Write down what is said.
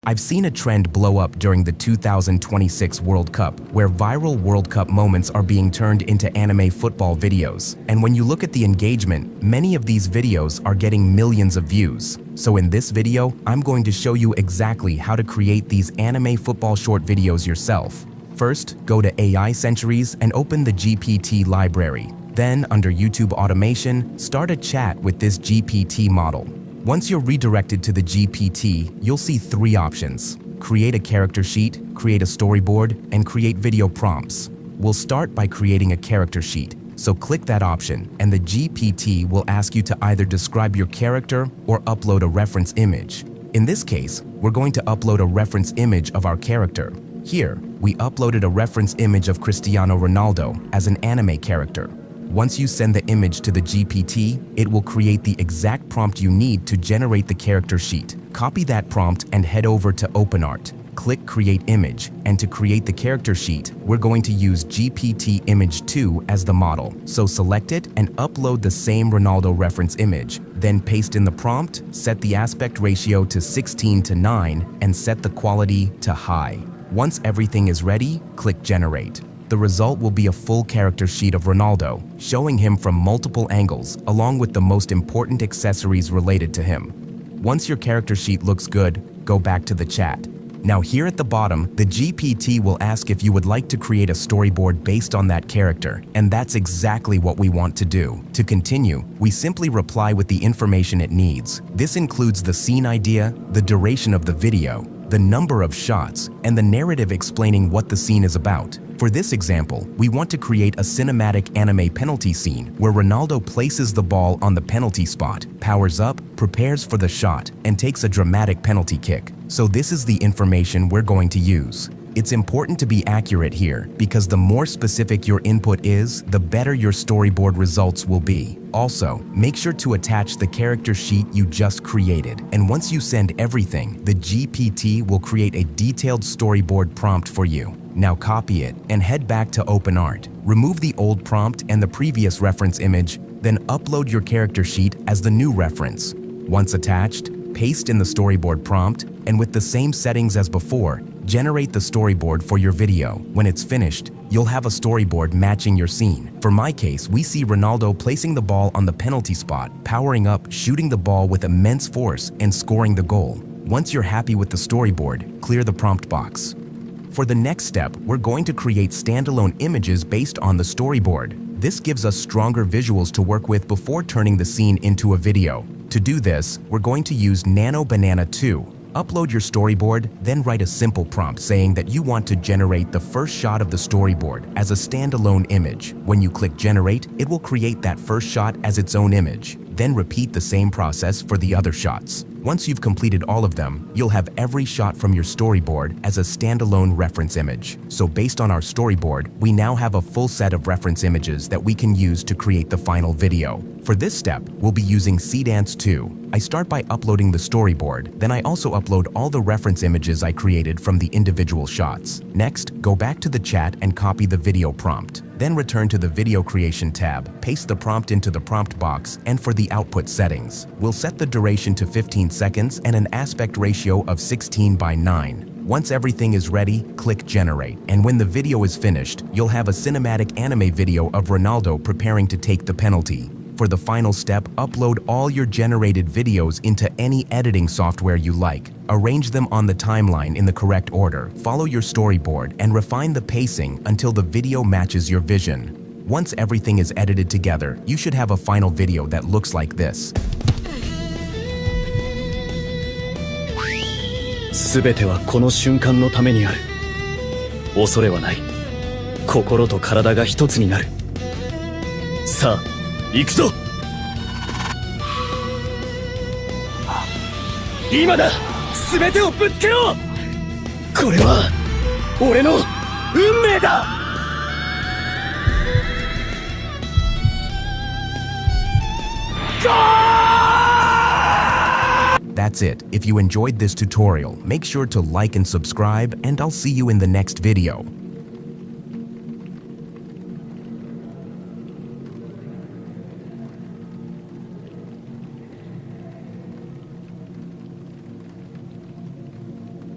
I've seen a trend blow up during the 2026 World Cup, where viral World Cup moments are being turned into anime football videos. And when you look at the engagement, many of these videos are getting millions of views. So in this video, I'm going to show you exactly how to create these anime football short videos yourself. First, go to AI Centuries and open the GPT library. Then, under YouTube Automation, start a chat with this GPT model. Once you're redirected to the GPT, you'll see three options: create a character sheet, create a storyboard, and create video prompts. We'll start by creating a character sheet, so click that option, and the GPT will ask you to either describe your character or upload a reference image. In this case, we're going to upload a reference image of our character. Here, we uploaded a reference image of Cristiano Ronaldo as an anime character. Once you send the image to the GPT, it will create the exact prompt you need to generate the character sheet. Copy that prompt and head over to OpenArt. Click Create Image, and to create the character sheet, we're going to use GPT Image 2 as the model. So select it and upload the same Ronaldo reference image. Then paste in the prompt, set the aspect ratio to 16:9, and set the quality to high. Once everything is ready, click Generate. The result will be a full character sheet of Ronaldo, showing him from multiple angles, along with the most important accessories related to him. Once your character sheet looks good, go back to the chat. Now here at the bottom, the GPT will ask if you would like to create a storyboard based on that character, and that's exactly what we want to do. To continue, we simply reply with the information it needs. This includes the scene idea, the duration of the video, the number of shots, and the narrative explaining what the scene is about. For this example, we want to create a cinematic anime penalty scene where Ronaldo places the ball on the penalty spot, powers up, prepares for the shot, and takes a dramatic penalty kick. So this is the information we're going to use. It's important to be accurate here, because the more specific your input is, the better your storyboard results will be. Also, make sure to attach the character sheet you just created, and once you send everything, the GPT will create a detailed storyboard prompt for you. Now copy it and head back to OpenArt. Remove the old prompt and the previous reference image, then upload your character sheet as the new reference. Once attached, paste in the storyboard prompt, and with the same settings as before, generate the storyboard for your video. When it's finished, you'll have a storyboard matching your scene. For my case, we see Ronaldo placing the ball on the penalty spot, powering up, shooting the ball with immense force, and scoring the goal. Once you're happy with the storyboard, clear the prompt box. For the next step, we're going to create standalone images based on the storyboard. This gives us stronger visuals to work with before turning the scene into a video. To do this, we're going to use Nano Banana 2. Upload your storyboard, then write a simple prompt saying that you want to generate the first shot of the storyboard as a standalone image. When you click Generate, it will create that first shot as its own image. Then repeat the same process for the other shots. Once you've completed all of them, you'll have every shot from your storyboard as a standalone reference image. So based on our storyboard, we now have a full set of reference images that we can use to create the final video. For this step, we'll be using Seedance 2. I start by uploading the storyboard, then I also upload all the reference images I created from the individual shots. Next, go back to the chat and copy the video prompt. Then return to the Video Creation tab, paste the prompt into the prompt box, and for the output settings, we'll set the duration to 15 seconds and an aspect ratio of 16:9. Once everything is ready, click Generate, and when the video is finished, you'll have a cinematic anime video of Ronaldo preparing to take the penalty. For the final step, upload all your generated videos into any editing software you like. Arrange them on the timeline in the correct order, follow your storyboard, and refine the pacing until the video matches your vision. Once everything is edited together, you should have a final video that looks like this. すべてはこの瞬間のためにある。恐れはない。心と体が一つになる。さあ、行くぞ。今だ。すべてをぶつけよう。これは俺の運命だ。That's it. If you enjoyed this tutorial, make sure to like and subscribe, and I'll see you in the next video.